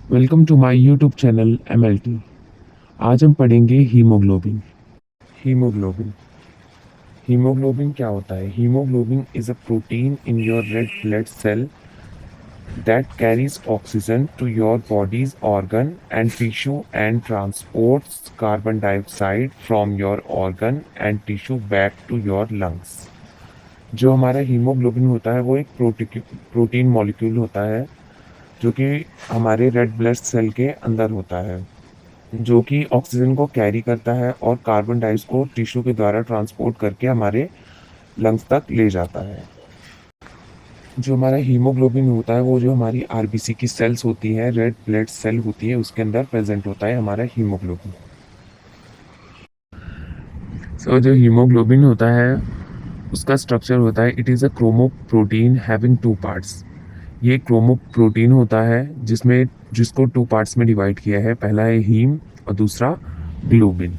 Welcome to my YouTube channel MLT। आज हम पढ़ेंगे हीमोग्लोबिन। हीमोग्लोबिन हीमोग्लोबिन क्या होता है? Haemoglobin is a protein in your red blood cell that carries oxygen to your body's organ and tissue and transports carbon dioxide from your organ and tissue back to your lungs। जो हमारा haemoglobin होता है वो एक protein molecule होता है जो कि हमारे रेड ब्लड सेल के अंदर होता है, जो कि ऑक्सीजन को कैरी करता है और कार्बन डाइऑक्साइड को टिश्यू के द्वारा ट्रांसपोर्ट करके हमारे लंग्स तक ले जाता है। जो हमारा हीमोग्लोबिन होता है वो जो हमारी आरबीसी की सेल्स होती हैं, रेड ब्लड सेल होती है, उसके अंदर प्रेजेंट होता है हमारा हीमोग्लोबिन। जो हीमोग्लोबिन होता है उसका स्ट्रक्चर होता है, it is a chromoprotein having two parts. ये क्रोमोप्रोटीन होता है जिसको टू पार्ट्स में डिवाइड किया है, पहला है हीम और दूसरा ग्लोबिन।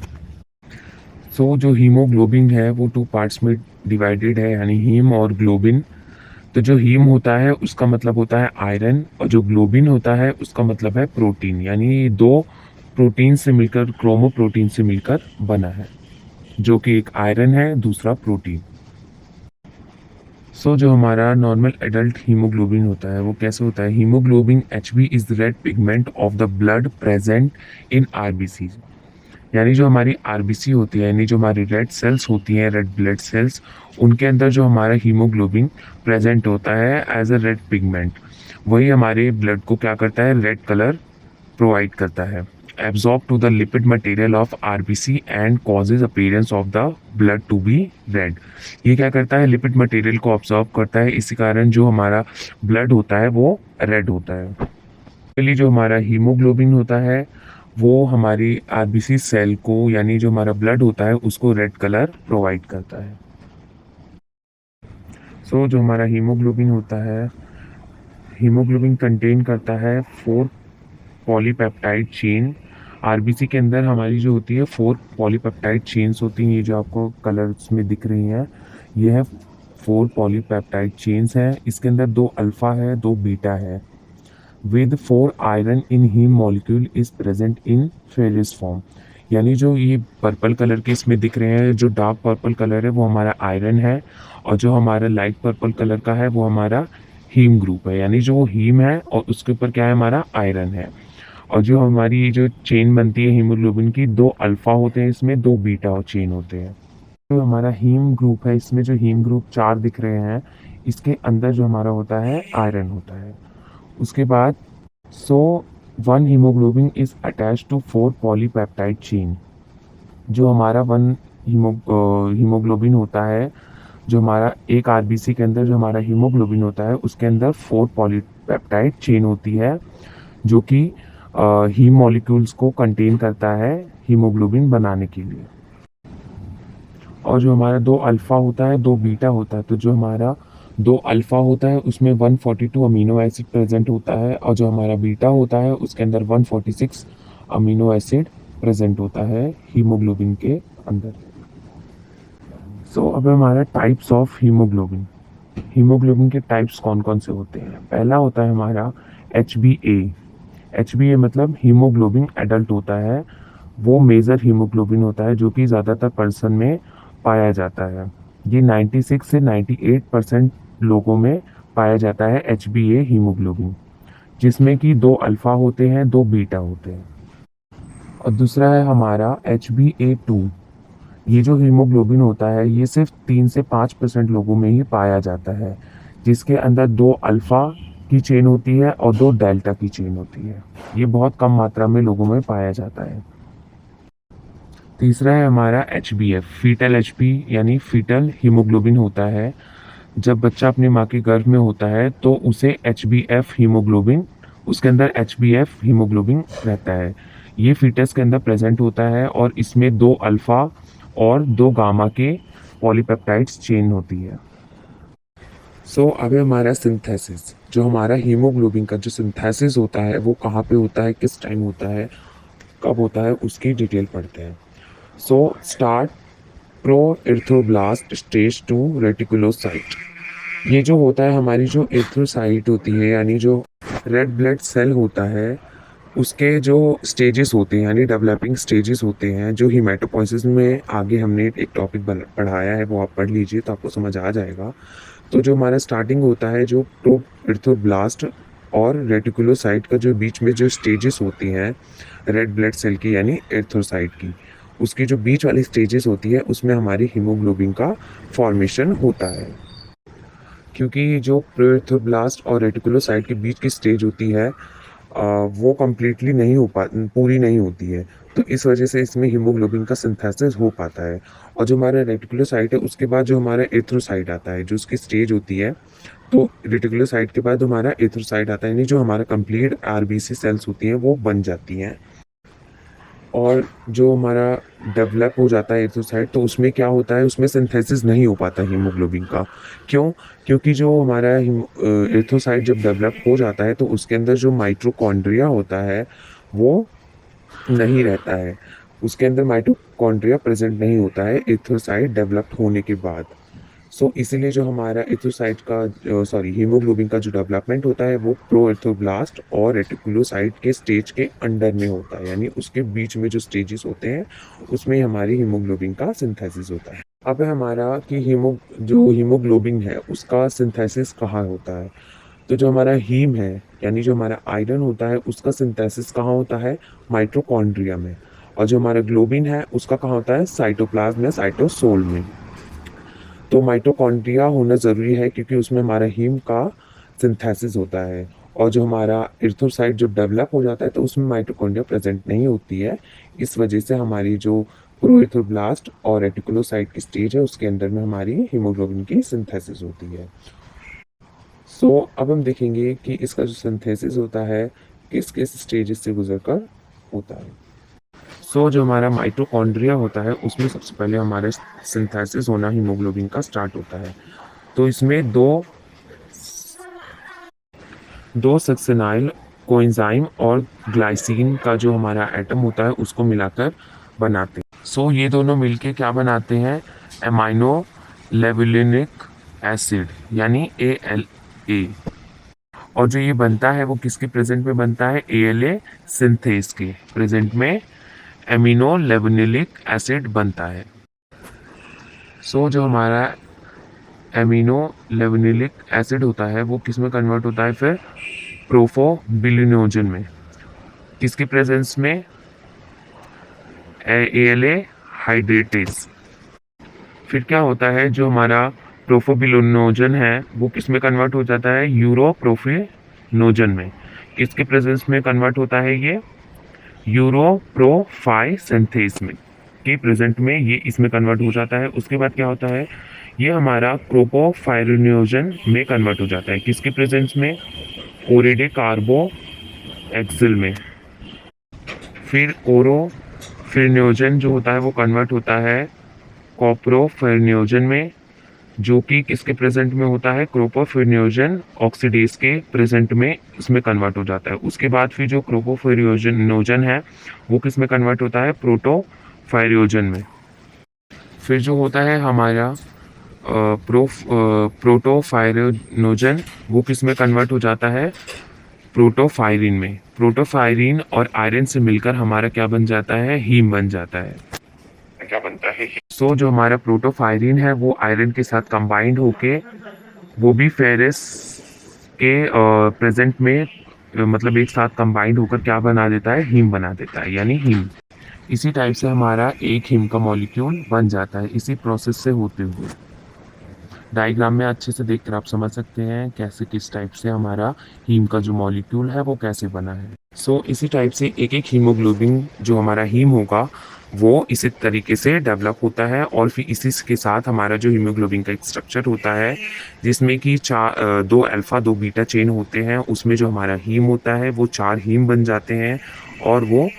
जो हीमोग्लोबिन है वो टू पार्ट्स में डिवाइडेड है, यानी हीम और ग्लोबिन। तो जो हीम होता है उसका मतलब होता है आयरन और जो ग्लोबिन होता है उसका मतलब है प्रोटीन, यानी ये दो प्रोटीन से मिलकर, क्रोमोप्रोटीन से मिलकर बना है, जो कि एक आयरन है, दूसरा प्रोटीन। जो हमारा नॉर्मल एडल्ट हीमोग्लोबिन होता है वो कैसे होता है? Haemoglobin HB is the red pigment of the blood present in RBC. यानी जो हमारी आरबीसी होती है, यानी जो हमारी रेड सेल्स होती हैं, रेड ब्लड सेल्स, उनके अंदर जो हमारा हीमोग्लोबिन प्रेजेंट होता है एज अ रेड पिगमेंट, वही हमारे ब्लड को क्या करता है? रेड कलर प्रोवाइड करता है। Absorb to the lipid material of RBC and causes appearance of the blood to be red. ये क्या करता है? लिपिड मटेरियल को ऑब्जॉर्ब करता है, इसी कारण जो हमारा ब्लड होता है वो रेड होता है। पहले जो हमारा हीमोग्लोबिन होता है वो हमारी आरबीसी सेल को, यानी जो हमारा ब्लड होता है उसको रेड कलर प्रोवाइड करता है। जो हमारा हीमोग्लोबिन होता है, हीमोग्लोबिन कंटेन करता है 4 पॉलीपेप्टाइड चेन। आरबीसी के अंदर हमारी जो होती है 4 पॉलीपेप्टाइड चेन्स होती हैं, ये जो आपको कलर्स में दिख रही हैं, ये है 4 पॉलीपेप्टाइड चेन्स हैं। इसके अंदर 2 अल्फा है, 2 बीटा है। With 4 iron in haem molecule is present in ferrous form. यानी जो ये पर्पल कलर के इसमें दिख रहे हैं, जो डार्क पर्पल कलर है वो हमारा आयरन है, और जो हमारा लाइट पर्पल कलर का है वो हमारा हीम ग्रुप है। यानी जो हीम है और उसके ऊपर क्या है? हमारा आयरन है। और जो हमारी ये जो चेन बनती है हीमोग्लोबिन की, 2 अल्फा होते हैं इसमें, 2 बीटा चेन होते हैं। जो हमारा हीम ग्रुप है, इसमें जो हीम ग्रुप 4 दिख रहे हैं, इसके अंदर जो हमारा होता है आयरन होता है। उसके बाद so 1 haemoglobin is attach to 4 polypeptide chain. जो हमारा 1 हीमोग्लोबिन होता है, जो हमारा एक आरबीसी के अंदर जो हमारा हीमोग्लोबिन होता है उसके अंदर 4 पॉलीपेप्टाइड चेन होती है, जो कि हीम मॉलिक्यूल्स को कंटेन करता है हीमोग्लोबिन बनाने के लिए। और जो हमारा 2 अल्फा होता है, 2 बीटा होता है। तो जो हमारा 2 अल्फा होता है उसमें 142 अमीनो एसिड प्रेजेंट होता है, और जो हमारा बीटा होता है उसके अंदर 146 अमीनो एसिड प्रेजेंट होता है हीमोग्लोबिन के अंदर। अब हमारा टाइप्स ऑफ हीमोग्लोबिन। हीमोग्लोबिन के टाइप्स कौन कौन से होते हैं? पहला होता है हमारा HbA। HbA मतलब हीमोग्लोबिन एडल्ट होता है, वो मेजर हीमोग्लोबिन होता है जो कि ज़्यादातर पर्सन में पाया जाता है। ये 96 से 98% लोगों में पाया जाता है HbA हीमोग्लोबिन, जिसमें कि 2 अल्फा होते हैं, 2 बीटा होते हैं। और दूसरा है हमारा HbA2। ये जो हीमोग्लोबिन होता है ये सिर्फ 3 से 5% लोगों में ही पाया जाता है, जिसके अंदर 2 अल्फा की चेन होती है और 2 डेल्टा की चेन होती है। ये बहुत कम मात्रा में लोगों में पाया जाता है। तीसरा है हमारा HbF, फीटल HP, यानी फीटल हीमोग्लोबिन होता है। जब बच्चा अपनी माँ के गर्भ में होता है तो उसे HbF हीमोग्लोबिन, उसके अंदर HbF हीमोग्लोबिन रहता है। ये फीटस के अंदर प्रेजेंट होता है और इसमें 2 अल्फा और 2 गामा के पॉलीपेप्टाइड्स चेन होती है। अब हमारा सिंथेसिस। जो हमारा हीमोग्लोबिन का जो सिंथेसिस होता है वो कहाँ पे होता है, किस टाइम होता है, कब होता है, उसकी डिटेल पढ़ते हैं। Start pro erythroblast stage to reticulocyte. ये जो होता है हमारी जो एर्थ्रोसाइट होती है, यानी जो रेड ब्लड सेल होता है, उसके जो स्टेजेस होते हैं यानी डेवलपिंग स्टेजेस होते हैं, जो हीमेटोपोइसिस में आगे हमने एक टॉपिक पढ़ाया है, वो आप पढ़ लीजिए तो आपको समझ आ जाएगा। तो जो हमारा स्टार्टिंग होता है, जो प्रोइर्थोब्लास्ट और रेटिकुलोसाइट का जो बीच में जो स्टेजेस होती हैं रेड ब्लड सेल की यानी एर्थोसाइट की, उसकी जो बीच वाली स्टेजेस होती है उसमें हमारी हीमोग्लोबिन का फॉर्मेशन होता है। क्योंकि जो प्रोइर्थोब्लास्ट और रेटिकुलोसाइट के बीच की स्टेज होती है वो कम्प्लीटली नहीं हो पा पूरी नहीं होती है, तो इस वजह से इसमें हीमोग्लोबिन का सिंथेसिस हो पाता है। और जो हमारा रेटिकुलोसाइट है उसके बाद जो हमारा एथ्रोसाइट आता है, जो उसकी स्टेज होती है, तो रेटिकुलोसाइट के बाद हमारा एथ्रोसाइट आता है, यानी जो हमारा कंप्लीट आरबीसी सेल्स होती हैं वो बन जाती हैं। और जो हमारा डेवलप हो जाता है एथ्रोसाइट, तो उसमें क्या होता है, उसमें सिंथेसिस नहीं हो पाता हीमोग्लोबिन का। क्यों? क्योंकि जो हमारा एथ्रोसाइट जब डेवलप हो जाता है तो उसके अंदर जो माइटोकॉन्ड्रिया होता है वो नहीं रहता है, उसके अंदर माइटोकॉन्ड्रिया प्रेजेंट नहीं होता है एथ्रोसाइट डेवलप होने के बाद। इसीलिए जो हमारा एथ्रोसाइट का हीमोग्लोबिन का जो डेवलपमेंट होता है वो प्रोएर्थोब्लास्ट और रेटिकुलोसाइट के स्टेज के अंडर में होता है, यानी उसके बीच में जो स्टेजेस होते हैं उसमें हमारी हीमोग्लोबिन का सिंथेसिस होता है। अब है हमारा कि हीमोग्लोबिन है उसका सिंथेसिस कहाँ होता है। तो जो हमारा हीम है यानी जो हमारा आयरन होता है उसका सिंथेसिस कहाँ होता है, माइटोकॉन्ड्रिया में। और जो हमारा ग्लोबिन है उसका कहाँ होता है, साइटोप्लाज्म या साइटोसोल में। तो माइटोकॉन्ड्रिया होना ज़रूरी है क्योंकि उसमें हमारा हीम का सिंथेसिस होता है। और जो हमारा एर्थोसाइट जब डेवलप हो जाता है तो उसमें माइटोकॉन्ड्रिया प्रेजेंट नहीं होती है। इस वजह से हमारी जो प्रोएर्थोब्लास्ट और रेटिकुलोसाइट की स्टेज है उसके अंदर में हमारी हीमोग्लोबिन की सिंथेसिस होती है। अब हम देखेंगे कि इसका जो सिंथेसिस होता है किस किस स्टेजेस से गुजरकर होता है। जो हमारा माइटोकॉन्ड्रिया होता है उसमें सबसे पहले हमारे सिंथेसिस होना हीमोग्लोबिन का स्टार्ट होता है। तो इसमें दो सक्सेनाइल कोएंजाइम और ग्लाइसिन का जो हमारा एटम होता है उसको मिलाकर बनाते हैं। ये दोनों मिलके क्या बनाते हैं, एमाइनो लेवुलिनिक एसिड यानी ALA। और जो ये बनता है वो किसके प्रेजेंट में बनता है, ALA सिंथेस के प्रेजेंट में एमिनो लेवुलिनिक एसिड बनता है। जो हमारा एमिनो लेवुलिनिक एसिड होता है वो किस में कन्वर्ट होता है, फिर प्रोफोबिलिनोजन में, किसके प्रेजेंस में, ALA हाइड्रेटेस। फिर क्या होता है, जो हमारा प्रोफोबिलिनोजन है वो किस में कन्वर्ट हो जाता है, यूरोप्रोफिनोजन में, किसके प्रेजेंस में कन्वर्ट होता है, ये यूरोप्रोफाइसिंथेस में के प्रेजेंट में ये इसमें कन्वर्ट हो जाता है। उसके बाद क्या होता है, ये हमारा प्रोपोफायरिनोजन में कन्वर्ट हो जाता है, किसके प्रेजेंस में, ओरिडे कार्बो एक्सिल में। फिर ओरोफिरनियोजन जो होता है वो कन्वर्ट होता है कॉप्रोफिरनियोजन में, जो कि किसके प्रेजेंट में होता है, क्रोपोफिरनियोजन ऑक्सीडेज के प्रेजेंट में इसमें कन्वर्ट हो जाता है। उसके बाद फिर जो क्रोपोफिरनियोजन है वो किस में कन्वर्ट होता है, प्रोटोफायरियोजन में। फिर जो होता है हमारा प्रोटोफायरिनोजन वो किस में कन्वर्ट हो जाता है, प्रोटोफायरिन में। प्रोटोफायरिन और आयरन से मिलकर हमारा क्या बन जाता है, हीम बन जाता है। क्या बनता है, जो हमारा प्रोटोफायरिन है वो आयरन के साथ कंबाइंड होके वो भी फेरस के प्रेजेंट में मतलब एक साथ कंबाइंड होकर क्या बना देता है, हीम बना देता है, यानी हीम। इसी टाइप से हमारा एक हीम का मॉलिक्यूल बन जाता है इसी प्रोसेस से होते हुए। डायग्राम में अच्छे से देखकर आप समझ सकते हैं कैसे किस टाइप से हमारा हीम का जो मॉलिक्यूल है वो कैसे बना है। इसी टाइप से एक एक हीमोग्लोबिन जो हमारा हीम होगा वो इसी तरीके से डेवलप होता है। और फिर इसी के साथ हमारा जो हीमोग्लोबिन का एक स्ट्रक्चर होता है जिसमें कि 2 अल्फ़ा 2 बीटा चेन होते हैं, उसमें जो हमारा हीम होता है वो 4 हीम बन जाते हैं और वो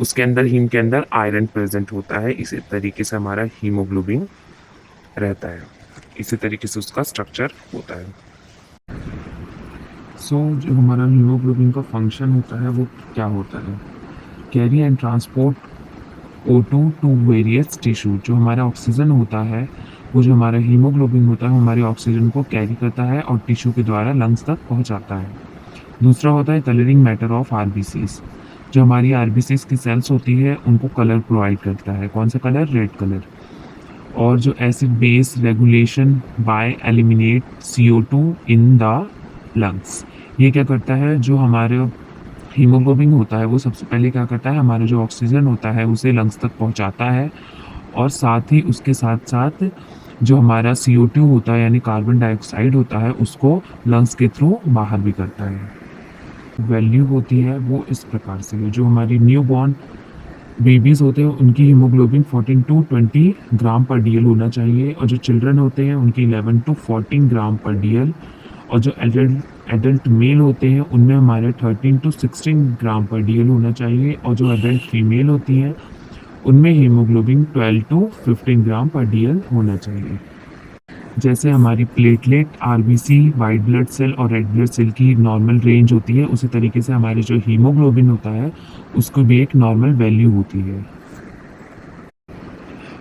उसके अंदर हीम के अंदर आयरन प्रेजेंट होता है। इसी तरीके से हमारा हीमोग्लोबिन रहता है, इसी तरीके से उसका स्ट्रक्चर होता है। जो हमारा हीमोग्लोबिन का फंक्शन होता है वो क्या होता है, carry and transport O2 to various tissue. जो हमारा ऑक्सीजन होता है वो जो हमारा हीमोग्लोबिन होता है हमारे ऑक्सीजन को कैरी करता है और टिश्यू के द्वारा लंग्स तक पहुंचाता है। दूसरा होता है कलरिंग मैटर ऑफ आरबीसीज। जो हमारी आरबीसीज की सेल्स होती है उनको कलर प्रोवाइड करता है। कौन सा कलर? Red colour. और जो acid base regulation bye eliminate CO2 in the lungs, ये क्या करता है? जो हमारे हीमोग्लोबिन होता है वो सबसे पहले क्या करता है, हमारा जो ऑक्सीजन होता है उसे लंग्स तक पहुंचाता है, और साथ ही उसके साथ साथ जो हमारा CO2 होता है यानी कार्बन डाइऑक्साइड होता है उसको लंग्स के थ्रू बाहर भी करता है। वैल्यू होती है वो इस प्रकार से है। जो हमारी न्यू बॉर्न बेबीज़ होते हैं उनकी हीमोग्लोबिन 14 टू 20 ग्राम पर डीएल होना चाहिए, और जो चिल्ड्रन होते हैं उनकी 11 टू 14 ग्राम पर डीएल, और जो एडल्ट मेल होते हैं उनमें हमारे 13 टू 16 ग्राम पर डीएल होना चाहिए, और जो एडल्ट फीमेल होती हैं उनमें हीमोग्लोबिन 12 टू 15 ग्राम पर डीएल होना चाहिए। जैसे हमारी platelet, RBC, white blood cell और रेड ब्लड सेल की नॉर्मल रेंज होती है, उसी तरीके से हमारी जो हीमोग्लोबिन होता है उसको भी एक नॉर्मल वैल्यू होती है।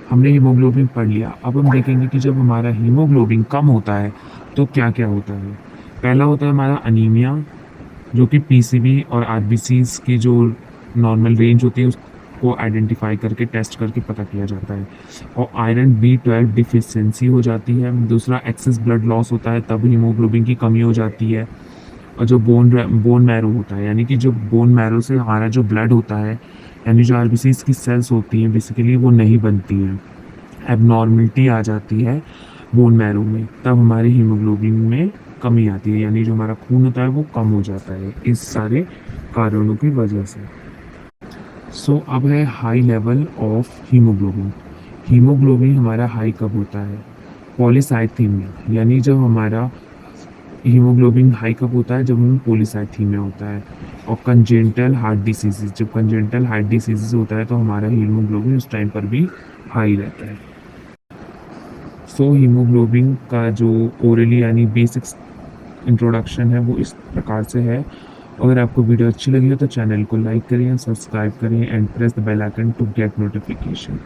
हमने हीमोग्लोबिन पढ़ लिया। अब हम देखेंगे कि जब हमारा हीमोग्लोबिन कम होता है तो क्या क्या होता है। पहला होता है हमारा अनीमिया, जो कि पीसीबी और आरबीसीज की जो नॉर्मल रेंज होती है उसको आइडेंटिफाई करके टेस्ट करके पता किया जाता है। और आयरन B12 डिफिशियंसी हो जाती है। दूसरा एक्सेस ब्लड लॉस होता है, तब हीमोग्लोबिन की कमी हो जाती है। और जो बोन मैरो होता है, यानी कि जो बोन मैरो से हमारा जो ब्लड होता है, यानी जो आरबीसीज की सेल्स होती हैं बेसिकली वो नहीं बनती हैं, एबनॉर्मलिटी आ जाती है बोन मैरो में, तब हमारी हीमोग्लोबिन में कमी आती है, यानी जो हमारा खून होता है वो कम हो जाता है इस सारे कारणों की वजह से। अब है high level of haemoglobin. Haemoglobin हमारा हाई कब होता है? पॉलीसाइथीमिया, यानी जब हमारा हीमोग्लोबिन हाई कब होता है? जब हमें पॉलीसाइथीमिया होता है। और कंजेंटल हार्ट डिसीजेज, जब कंजेंटल हार्ट डिसीजेज होता है तो हमारा हीमोग्लोबिन उस टाइम पर भी हाई रहता है। हीमोग्लोबिन का जो ओरली यानी बेसिक्स इंट्रोडक्शन है वो इस प्रकार से है। अगर आपको वीडियो अच्छी लगी हो तो चैनल को लाइक करें, सब्सक्राइब करें and press the bell icon to get notification.